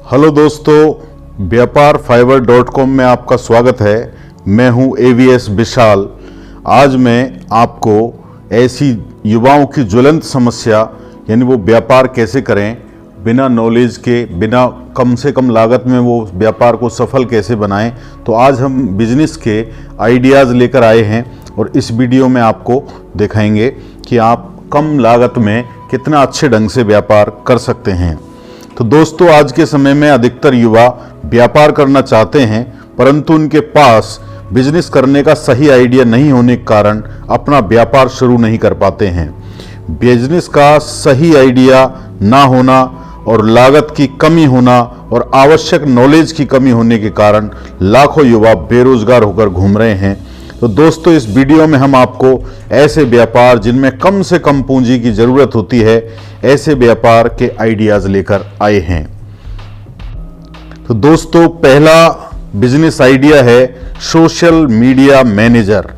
Hello दोस्तों, व्यापार फाइवर.com में आपका स्वागत है। मैं हूं AVS विशाल। आज मैं आपको ऐसी युवाओं की ज्वलंत समस्या यानी वो व्यापार कैसे करें, बिना नॉलेज के, बिना कम से कम लागत में वो व्यापार को सफल कैसे बनाएं, तो आज हम बिजनेस के आइडियाज़ लेकर आए हैं और इस वीडियो में आपको दिखाएंगे कि आप कम लागत में कितना अच्छे ढंग से व्यापार कर सकते हैं। तो दोस्तों, आज के समय में अधिकतर युवा व्यापार करना चाहते हैं, परंतु उनके पास बिजनेस करने का सही आइडिया नहीं होने के कारण अपना व्यापार शुरू नहीं कर पाते हैं। बिजनेस का सही आइडिया ना होना और लागत की कमी होना और आवश्यक नॉलेज की कमी होने के कारण लाखों युवा बेरोजगार होकर घूम रहे हैं। तो दोस्तों, इस वीडियो में हम आपको ऐसे व्यापार जिनमें कम से कम पूंजी की ज़रूरत होती है, ऐसे व्यापार के आइडियाज़ लेकर आए हैं। तो दोस्तों, पहला बिजनेस आइडिया है सोशल मीडिया मैनेजर।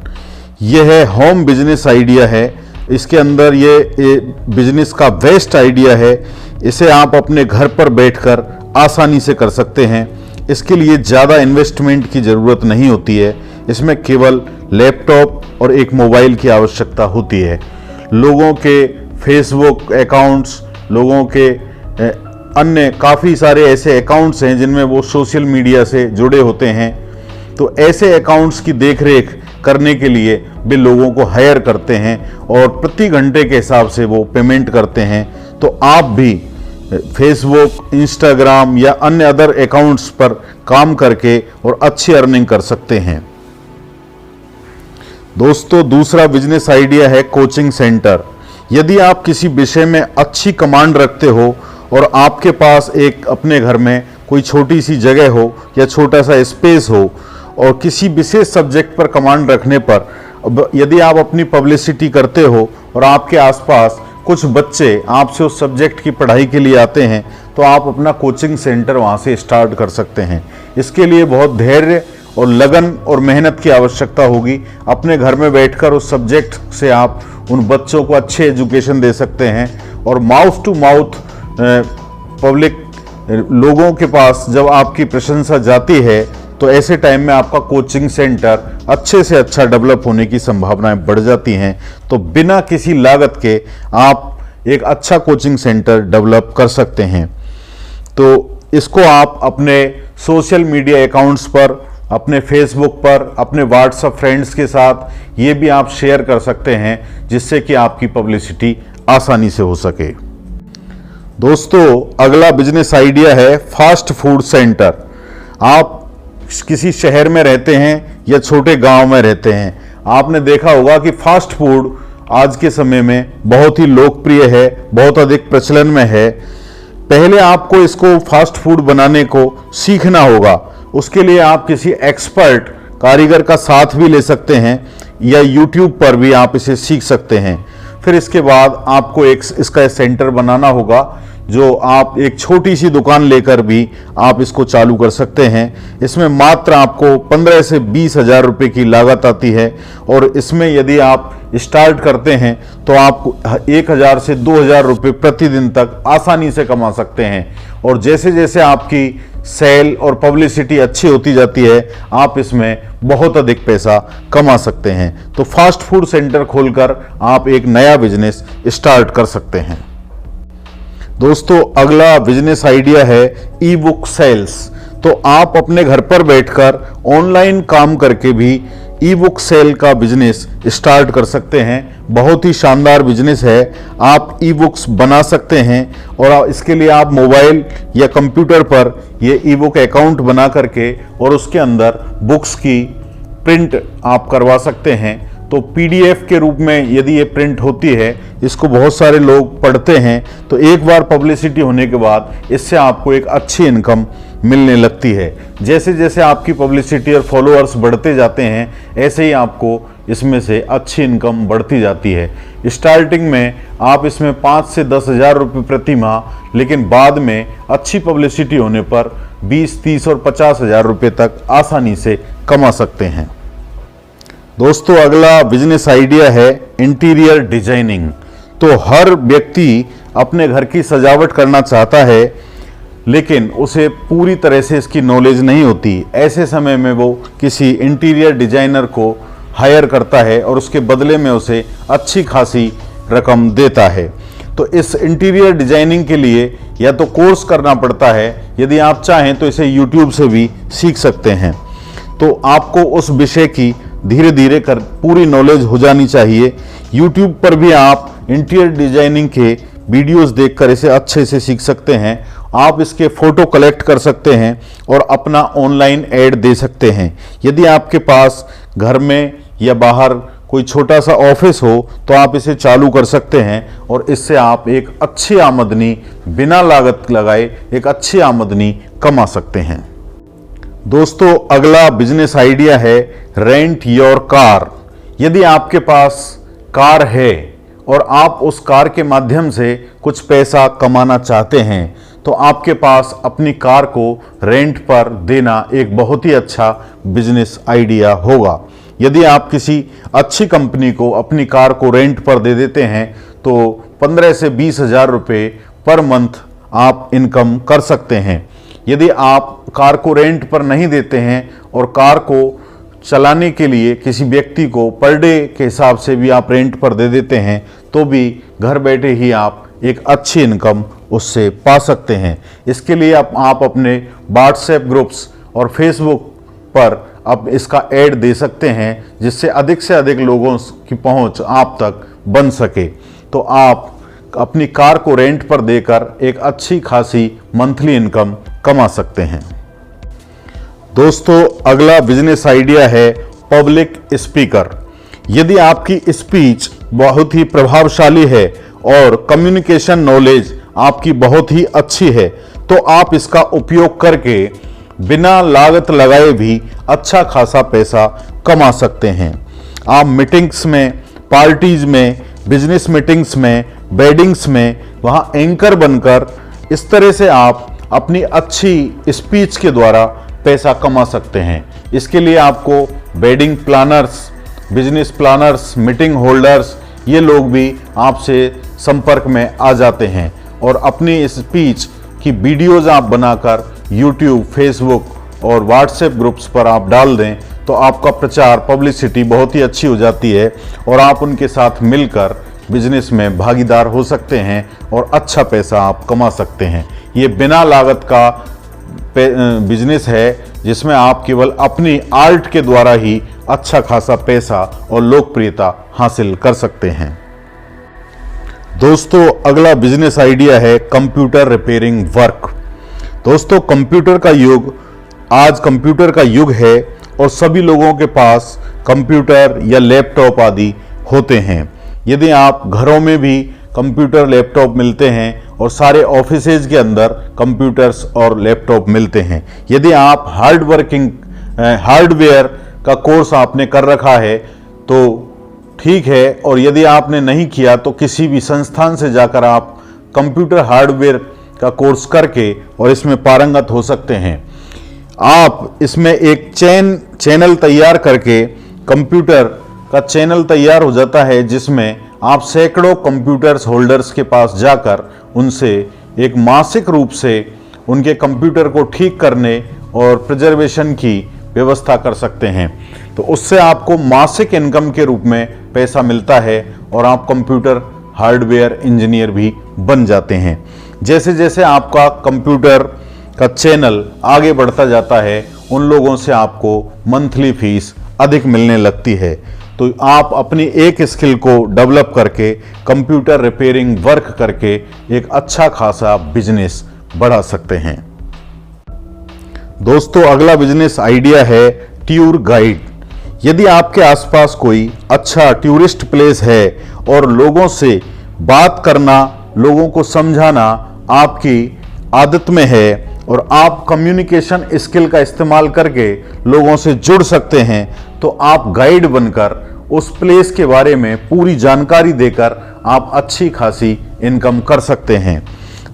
यह है होम बिजनेस आइडिया है। इसके अंदर ये बिजनेस का बेस्ट आइडिया है। इसे आप अपने घर पर बैठकर आसानी से कर सकते हैं। इसके लिए ज़्यादा इन्वेस्टमेंट की ज़रूरत नहीं होती है। इसमें केवल लैपटॉप और एक मोबाइल की आवश्यकता होती है। लोगों के फेसबुक अकाउंट्स, लोगों के अन्य काफ़ी सारे ऐसे अकाउंट्स हैं जिनमें वो सोशल मीडिया से जुड़े होते हैं। तो ऐसे अकाउंट्स की देखरेख करने के लिए वे लोगों को हायर करते हैं और प्रति घंटे के हिसाब से वो पेमेंट करते हैं। तो आप भी फेसबुक, इंस्टाग्राम या अन्य अदर अकाउंट्स पर काम करके और अच्छी अर्निंग कर सकते हैं। दोस्तों, दूसरा बिजनेस आइडिया है कोचिंग सेंटर। यदि आप किसी विषय में अच्छी कमांड रखते हो और आपके पास एक अपने घर में कोई छोटी सी जगह हो या छोटा सा स्पेस हो और किसी विशेष सब्जेक्ट पर कमांड रखने पर यदि आप अपनी पब्लिसिटी करते हो और आपके आसपास कुछ बच्चे आपसे उस सब्जेक्ट की पढ़ाई के लिए आते हैं, तो आप अपना कोचिंग सेंटर वहाँ से स्टार्ट कर सकते हैं। इसके लिए बहुत धैर्य और लगन और मेहनत की आवश्यकता होगी। अपने घर में बैठकर उस सब्जेक्ट से आप उन बच्चों को अच्छे एजुकेशन दे सकते हैं और माउथ टू माउथ पब्लिक लोगों के पास जब आपकी प्रशंसा जाती है, तो ऐसे टाइम में आपका कोचिंग सेंटर अच्छे से अच्छा डेवलप होने की संभावनाएं बढ़ जाती हैं। तो बिना किसी लागत के आप एक अच्छा कोचिंग सेंटर डेवलप कर सकते हैं। तो इसको आप अपने सोशल मीडिया अकाउंट्स पर, अपने फेसबुक पर, अपने व्हाट्सएप फ्रेंड्स के साथ ये भी आप शेयर कर सकते हैं, जिससे कि आपकी पब्लिसिटी आसानी से हो सके। दोस्तों, अगला बिजनेस आइडिया है फास्ट फूड सेंटर। आप किसी शहर में रहते हैं या छोटे गांव में रहते हैं, आपने देखा होगा कि फास्ट फूड आज के समय में बहुत ही लोकप्रिय है, बहुत अधिक प्रचलन में है। पहले आपको इसको फास्ट फूड बनाने को सीखना होगा। उसके लिए आप किसी एक्सपर्ट कारीगर का साथ भी ले सकते हैं या YouTube पर भी आप इसे सीख सकते हैं। फिर इसके बाद आपको इसका सेंटर बनाना होगा, जो आप एक छोटी सी दुकान लेकर भी आप इसको चालू कर सकते हैं। इसमें मात्र आपको 15 से 20 हज़ार रुपये की लागत आती है और इसमें यदि आप स्टार्ट करते हैं तो आप 1,000 से 2,000 रुपये प्रतिदिन तक आसानी से कमा सकते हैं। और जैसे जैसे आपकी सेल और पब्लिसिटी अच्छी होती जाती है, आप इसमें बहुत अधिक पैसा कमा सकते हैं। तो फास्ट फूड सेंटर खोलकर आप एक नया बिजनेस स्टार्ट कर सकते हैं। दोस्तों, अगला बिजनेस आइडिया है ई बुक सेल्स। तो आप अपने घर पर बैठकर ऑनलाइन काम करके भी ई बुक सेल का बिजनेस स्टार्ट कर सकते हैं। बहुत ही शानदार बिजनेस है। आप ई बुक्स बना सकते हैं और इसके लिए आप मोबाइल या कंप्यूटर पर ये ई बुक अकाउंट बना करके और उसके अंदर बुक्स की प्रिंट आप करवा सकते हैं। तो PDF के रूप में यदि ये प्रिंट होती है, इसको बहुत सारे लोग पढ़ते हैं, तो एक बार पब्लिसिटी होने के बाद इससे आपको एक अच्छी इनकम मिलने लगती है। जैसे जैसे आपकी पब्लिसिटी और फॉलोअर्स बढ़ते जाते हैं, ऐसे ही आपको इसमें से अच्छी इनकम बढ़ती जाती है। स्टार्टिंग में आप इसमें 5 से 10 हज़ार रुपये प्रति माह, लेकिन बाद में अच्छी पब्लिसिटी होने पर 20, 30 और 50 हज़ार रुपये तक आसानी से कमा सकते हैं। दोस्तों, अगला बिजनेस आइडिया है इंटीरियर डिजाइनिंग। तो हर व्यक्ति अपने घर की सजावट करना चाहता है, लेकिन उसे पूरी तरह से इसकी नॉलेज नहीं होती। ऐसे समय में वो किसी इंटीरियर डिजाइनर को हायर करता है और उसके बदले में उसे अच्छी खासी रकम देता है। तो इस इंटीरियर डिजाइनिंग के लिए या तो कोर्स करना पड़ता है, यदि आप चाहें तो इसे यूट्यूब से भी सीख सकते हैं। तो आपको उस विषय की धीरे धीरे कर पूरी नॉलेज हो जानी चाहिए। यूट्यूब पर भी आप इंटीरियर डिजाइनिंग के वीडियोस देखकर इसे अच्छे से सीख सकते हैं। आप इसके फोटो कलेक्ट कर सकते हैं और अपना ऑनलाइन ऐड दे सकते हैं। यदि आपके पास घर में या बाहर कोई छोटा सा ऑफिस हो तो आप इसे चालू कर सकते हैं और इससे आप एक अच्छी आमदनी बिना लागत लगाए एक अच्छी आमदनी कमा सकते हैं। दोस्तों, अगला बिजनेस आइडिया है रेंट योर कार। यदि आपके पास कार है और आप उस कार के माध्यम से कुछ पैसा कमाना चाहते हैं तो आपके पास अपनी कार को रेंट पर देना एक बहुत ही अच्छा बिजनेस आइडिया होगा। यदि आप किसी अच्छी कंपनी को अपनी कार को रेंट पर दे देते हैं तो 15 से 20 हज़ार रुपये पर मंथ आप इनकम कर सकते हैं। यदि आप कार को रेंट पर नहीं देते हैं और कार को चलाने के लिए किसी व्यक्ति को पर डे के हिसाब से भी आप रेंट पर दे देते हैं तो भी घर बैठे ही आप एक अच्छी इनकम उससे पा सकते हैं। इसके लिए आप अपने व्हाट्सएप ग्रुप्स और फेसबुक पर अब इसका ऐड दे सकते हैं जिससे अधिक से अधिक लोगों की पहुंच आप तक बन सके। तो आप अपनी कार को रेंट पर देकर एक अच्छी खासी मंथली इनकम कमा सकते हैं। दोस्तों, अगला बिजनेस आइडिया है पब्लिक स्पीकर। यदि आपकी स्पीच बहुत ही प्रभावशाली है और कम्युनिकेशन नॉलेज आपकी बहुत ही अच्छी है तो आप इसका उपयोग करके बिना लागत लगाए भी अच्छा खासा पैसा कमा सकते हैं। आप मीटिंग्स में, पार्टीज में, बिजनेस मीटिंग्स में, वेडिंग्स में वहाँ एंकर बनकर इस तरह से आप अपनी अच्छी स्पीच के द्वारा पैसा कमा सकते हैं। इसके लिए आपको wedding planners, business planners, meeting holders, ये लोग भी आपसे संपर्क में आ जाते हैं और अपनी स्पीच की वीडियोज़ आप बनाकर यूट्यूब, फेसबुक और व्हाट्सएप ग्रुप्स पर आप डाल दें तो आपका प्रचार, पब्लिसिटी बहुत ही अच्छी हो जाती है और आप उनके साथ मिलकर बिजनेस में भागीदार हो सकते हैं और अच्छा पैसा आप कमा सकते हैं। ये बिना लागत का बिजनेस है जिसमें आप केवल अपनी आर्ट के द्वारा ही अच्छा खासा पैसा और लोकप्रियता हासिल कर सकते हैं। दोस्तों, अगला बिजनेस आइडिया है कंप्यूटर रिपेयरिंग वर्क। दोस्तों, कंप्यूटर का युग है और सभी लोगों के पास कंप्यूटर या लैपटॉप आदि होते हैं। यदि आप घरों में भी कंप्यूटर, लैपटॉप मिलते हैं और सारे ऑफिसेज के अंदर कंप्यूटर्स और लैपटॉप मिलते हैं। यदि आप हार्डवेयर का कोर्स आपने कर रखा है तो ठीक है, और यदि आपने नहीं किया तो किसी भी संस्थान से जाकर आप कंप्यूटर हार्डवेयर का कोर्स करके और इसमें पारंगत हो सकते हैं। आप इसमें एक चैनल तैयार करके, कंप्यूटर का चैनल तैयार हो जाता है जिसमें आप सैकड़ों कंप्यूटर्स होल्डर्स के पास जाकर उनसे एक मासिक रूप से उनके कंप्यूटर को ठीक करने और प्रिजर्वेशन की व्यवस्था कर सकते हैं। तो उससे आपको मासिक इनकम के रूप में पैसा मिलता है और आप कंप्यूटर हार्डवेयर इंजीनियर भी बन जाते हैं। जैसे जैसे आपका कंप्यूटर का चैनल आगे बढ़ता जाता है उन लोगों से आपको मंथली फीस अधिक मिलने लगती है। तो आप अपनी एक स्किल को डेवलप करके कंप्यूटर रिपेयरिंग वर्क करके एक अच्छा खासा बिजनेस बढ़ा सकते हैं। दोस्तों, अगला बिजनेस आइडिया है टूर गाइड। यदि आपके आसपास कोई अच्छा टूरिस्ट प्लेस है और लोगों से बात करना, लोगों को समझाना आपकी आदत में है और आप कम्युनिकेशन स्किल का इस्तेमाल करके लोगों से जुड़ सकते हैं तो आप गाइड बनकर उस प्लेस के बारे में पूरी जानकारी देकर आप अच्छी खासी इनकम कर सकते हैं।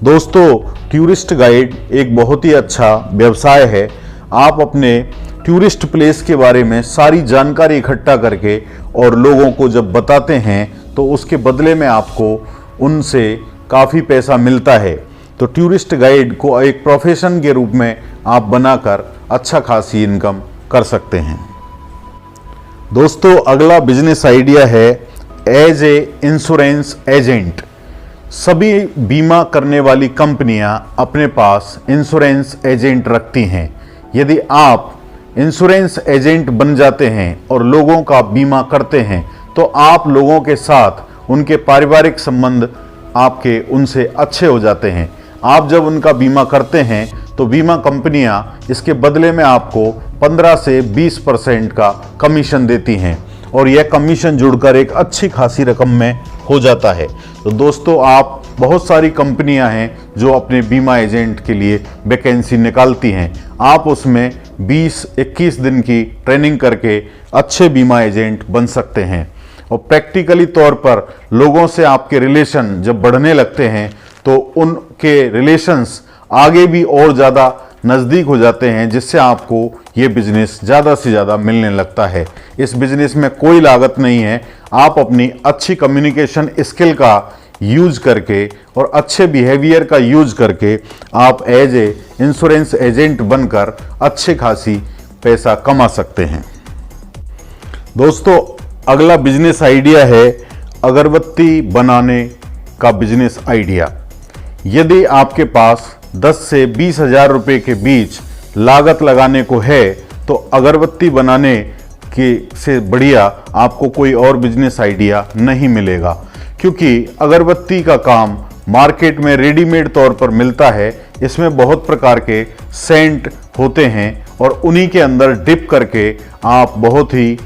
दोस्तों, टूरिस्ट गाइड एक बहुत ही अच्छा व्यवसाय है। आप अपने टूरिस्ट प्लेस के बारे में सारी जानकारी इकट्ठा करके और लोगों को जब बताते हैं तो उसके बदले में आपको उनसे काफ़ी पैसा मिलता है। तो टूरिस्ट गाइड को एक प्रोफेशन के रूप में आप बनाकर अच्छा खासी इनकम कर सकते हैं। दोस्तों, अगला बिजनेस आइडिया है एज ए इंश्योरेंस एजेंट। सभी बीमा करने वाली कंपनियां अपने पास इंश्योरेंस एजेंट रखती हैं। यदि आप इंश्योरेंस एजेंट बन जाते हैं और लोगों का बीमा करते हैं तो आप लोगों के साथ उनके पारिवारिक संबंध आपके उनसे अच्छे हो जाते हैं। आप जब उनका बीमा करते हैं तो बीमा कंपनियां इसके बदले में आपको 15 से 20% का कमीशन देती हैं और यह कमीशन जुड़कर एक अच्छी खासी रकम में हो जाता है। तो दोस्तों, आप बहुत सारी कंपनियां हैं जो अपने बीमा एजेंट के लिए वैकेंसी निकालती हैं। आप उसमें 20-21 दिन की ट्रेनिंग करके अच्छे बीमा एजेंट बन सकते हैं और प्रैक्टिकली तौर पर लोगों से आपके रिलेशन जब बढ़ने लगते हैं तो उनके रिलेशंस आगे भी और ज़्यादा नज़दीक हो जाते हैं, जिससे आपको ये बिजनेस ज़्यादा से ज़्यादा मिलने लगता है। इस बिजनेस में कोई लागत नहीं है। आप अपनी अच्छी कम्युनिकेशन स्किल का यूज करके और अच्छे बिहेवियर का यूज करके आप एज ए इंश्योरेंस एजेंट बनकर अच्छे खासी पैसा कमा सकते हैं। दोस्तों, अगला बिजनेस आइडिया है अगरबत्ती बनाने का बिजनेस आइडिया। यदि आपके पास 10 से 20 हजार रुपये के बीच लागत लगाने को है तो अगरबत्ती बनाने के से बढ़िया आपको कोई और बिजनेस आइडिया नहीं मिलेगा, क्योंकि अगरबत्ती का काम मार्केट में रेडीमेड तौर पर मिलता है। इसमें बहुत प्रकार के सेंट होते हैं और उन्हीं के अंदर डिप करके आप बहुत ही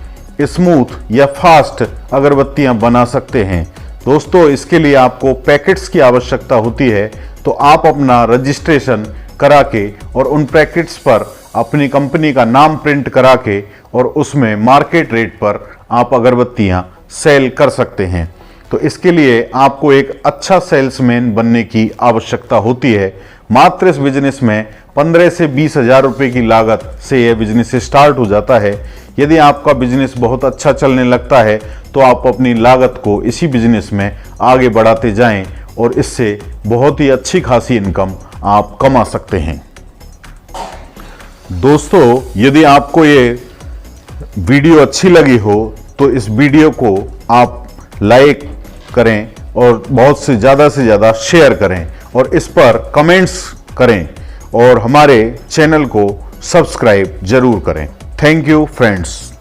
स्मूथ या फास्ट अगरबत्तियां बना सकते हैं। दोस्तों, इसके लिए आपको पैकेट्स की आवश्यकता होती है, तो आप अपना रजिस्ट्रेशन करा के और उन पैकेट्स पर अपनी कंपनी का नाम प्रिंट करा के और उसमें मार्केट रेट पर आप अगरबत्तियां सेल कर सकते हैं। तो इसके लिए आपको एक अच्छा सेल्समैन बनने की आवश्यकता होती है। मात्र इस बिजनेस में 15 से 20 हजार रुपये की लागत से यह बिजनेस स्टार्ट हो जाता है। यदि आपका बिजनेस बहुत अच्छा चलने लगता है तो आप अपनी लागत को इसी बिजनेस में आगे बढ़ाते जाएं और इससे बहुत ही अच्छी खासी इनकम आप कमा सकते हैं। दोस्तों, यदि आपको ये वीडियो अच्छी लगी हो तो इस वीडियो को आप लाइक करें और बहुत से ज़्यादा शेयर करें और इस पर कमेंट्स करें और हमारे चैनल को सब्सक्राइब जरूर करें। Thank you friends.